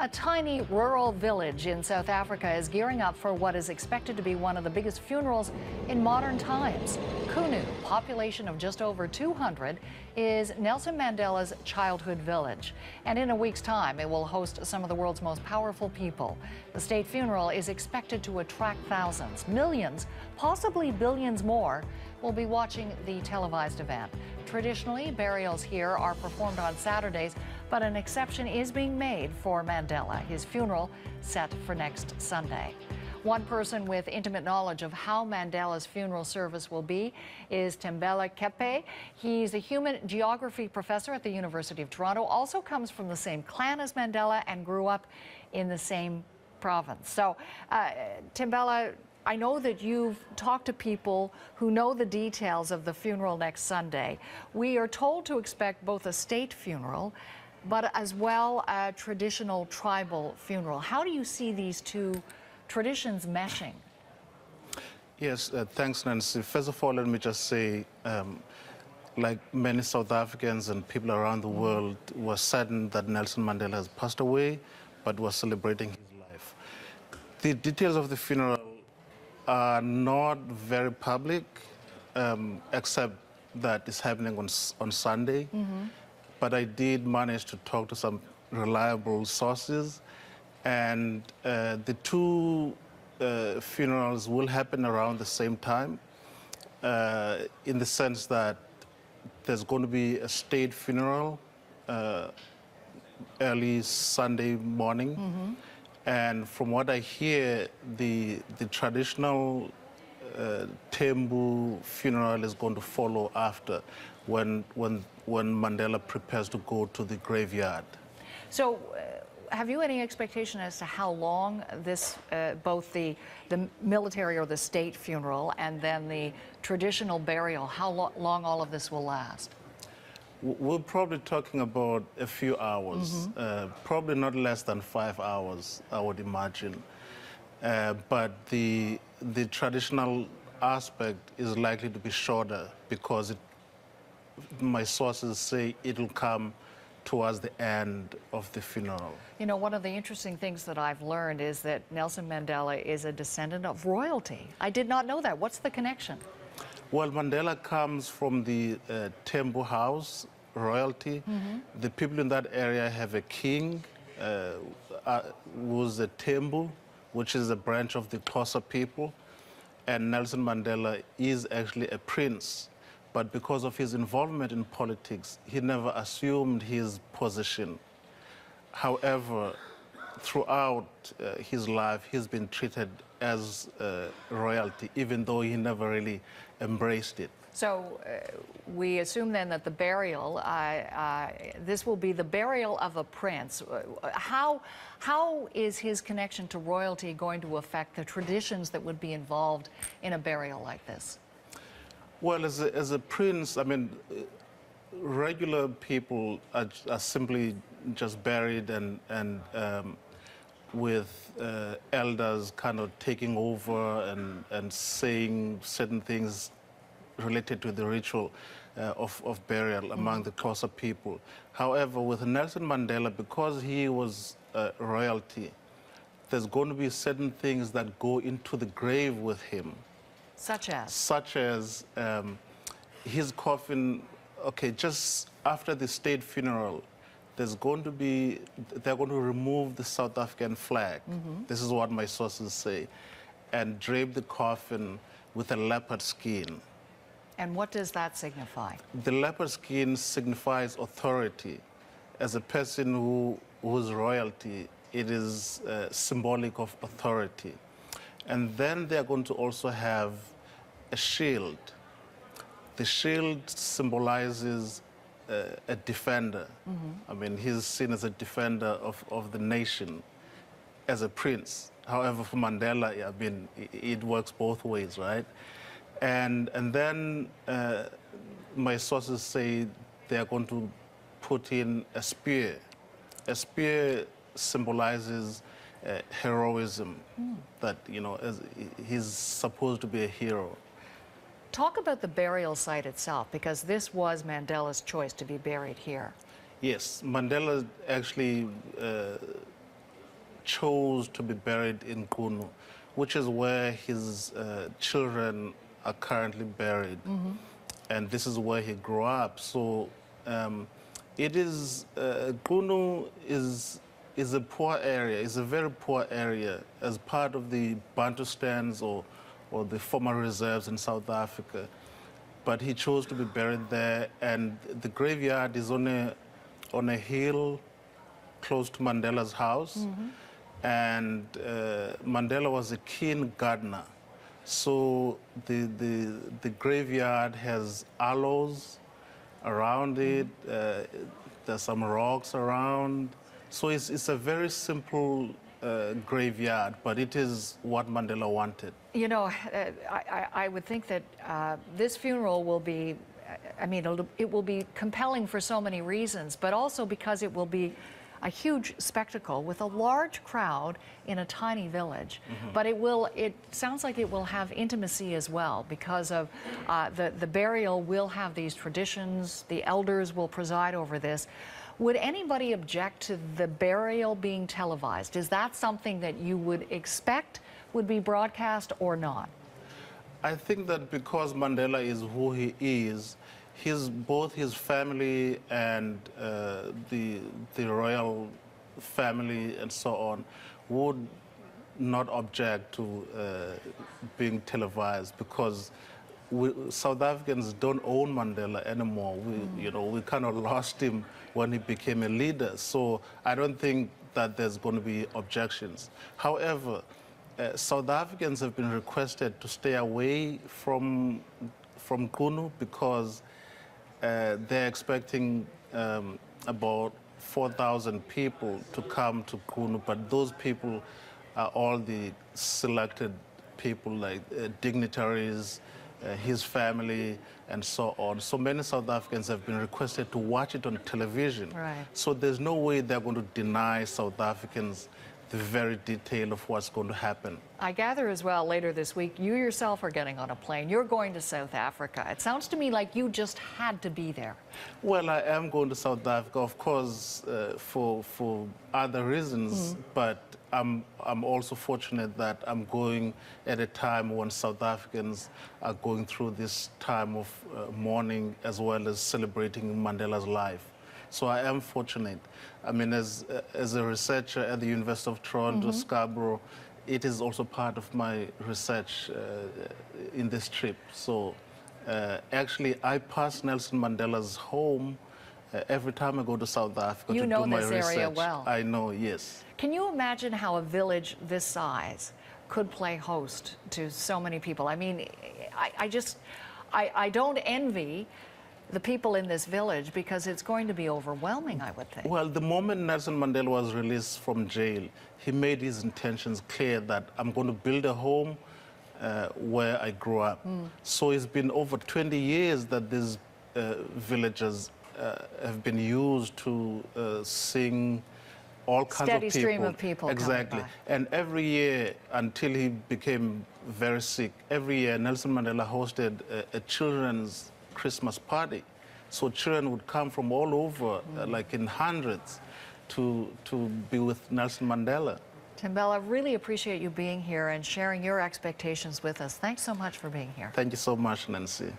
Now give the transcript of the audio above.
A tiny rural village in South Africa is gearing up for what is expected to be one of the biggest funerals in modern times. Kunu, population of just over 200, is Nelson Mandela's childhood village. And in a week's time, it will host some of the world's most powerful people. The state funeral is expected to attract thousands, millions, possibly billions more will be watching the televised event. Traditionally, burials here are performed on Saturdays, but an exception is being made for Mandela, his funeral set for next Sunday. One person with intimate knowledge of how Mandela's funeral service will be is Thembela Kepe. He's a human geography professor at the University of Toronto, also comes from the same clan as Mandela and grew up in the same province. So, Thembela, I know that you've talked to people who know the details of the funeral next Sunday. We are told to expect both a state funeral, but as well a traditional tribal funeral. How do you see these two traditions meshing? Yes, thanks, Nancy. First of all, let me just say, like many South Africans and people around the world, were saddened that Nelson Mandela has passed away, but was celebrating his life. The details of the funeral are not very public, except that it's happening on Sunday. But I did manage to talk to some reliable sources, and the two funerals will happen around the same time, in the sense that there's going to be a state funeral early Sunday morning. And from what I hear, the traditional Tembu funeral is going to follow after, when Mandela prepares to go to the graveyard. So, have you any expectation as to how long this, both the military or the state funeral and then the traditional burial, how long all of this will last? We're probably talking about a few hours, probably not less than 5 hours, I would imagine. But the traditional aspect is likely to be shorter because my sources say it'll come towards the end of the funeral. You know, one of the interesting things that I've learned is that Nelson Mandela is a descendant of royalty. I did not know that. What's the connection? Well, Mandela comes from the Tembu house, royalty. The people in that area have a king who's a Tembu, which is a branch of the Xhosa people. And Nelson Mandela is actually a prince. But because of his involvement in politics, he never assumed his position. However, throughout his life, he's been treated as royalty, even though he never really embraced it. So we assume then that the burial, this will be the burial of a prince. How is his connection to royalty going to affect the traditions that would be involved in a burial like this? Well, as a prince, I mean, regular people are simply just buried and with elders kind of taking over and saying certain things related to the ritual of burial among the Xhosa people. However, with Nelson Mandela, because he was royalty, there's going to be certain things that go into the grave with him. Such as? Such as his coffin. Okay, just after the state funeral, they're going to remove the South African flag. This is what my sources say, and drape the coffin with a leopard skin. And what does that signify? The leopard skin signifies authority. As a person who's royalty, it is symbolic of authority. And then they're going to also have a shield. The shield symbolizes a defender. I mean, he's seen as a defender of the nation, as a prince. However, for Mandela, I mean, it works both ways, right? And then my sources say they're going to put in a spear. A spear symbolizes heroism, that, you know, he's supposed to be a hero. Talk about the burial site itself, because this was Mandela's choice to be buried here. Yes, Mandela actually chose to be buried in Kunu, which is where his children are currently buried. And this is where he grew up. So it is, Kunu is a poor area, is a very poor area as part of the Bantustans or the former reserves in South Africa. But he chose to be buried there, and the graveyard is on a hill close to Mandela's house. And Mandela was a keen gardener. So the graveyard has aloes around it. There's some rocks around. So it's a very simple graveyard, but it is what Mandela wanted. You know, I would think that this funeral will be, I mean, it will be compelling for so many reasons, but also because it will be a huge spectacle with a large crowd in a tiny village. But it sounds like it will have intimacy as well, because of the burial will have these traditions. The elders will preside over this. Would anybody object to the burial being televised? Is that something that you would expect would be broadcast or not? I think that because Mandela is who he is, both his family and the royal family and so on would not object to being televised, because South Africans don't own Mandela anymore. We kind of lost him when he became a leader. So I don't think that there's going to be objections. However, South Africans have been requested to stay away from Kunu because they're expecting about 4,000 people to come to Kunu, but those people are all the selected people, like dignitaries, his family, and so on. So many South Africans have been requested to watch it on television. Right. So there's no way they're going to deny South Africans the very detail of what's going to happen. I gather as well later this week, you yourself are getting on a plane. You're going to South Africa. It sounds to me like you just had to be there. Well, I am going to South Africa, of course, for other reasons, but I'm also fortunate that I'm going at a time when South Africans are going through this time of mourning as well as celebrating Mandela's life. So I am fortunate. I mean, as a researcher at the University of Toronto, Scarborough, it is also part of my research in this trip. So actually, I pass Nelson Mandela's home every time I go to South Africa to do my research. You know this area well. I know, yes. Can you imagine how a village this size could play host to so many people? I mean, I don't envy the people in this village, because it's going to be overwhelming, I would think. Well, the moment Nelson Mandela was released from jail, he made his intentions clear that I'm going to build a home where I grew up. So it's been over 20 years that these villages have been used to sing all kinds of people. Steady stream of people. Exactly. And every year, until he became very sick, every year Nelson Mandela hosted a children's Christmas party. So children would come from all over, like in hundreds, to be with Nelson Mandela. Thembela, I really appreciate you being here and sharing your expectations with us. Thanks so much for being here. Thank you so much, Nancy.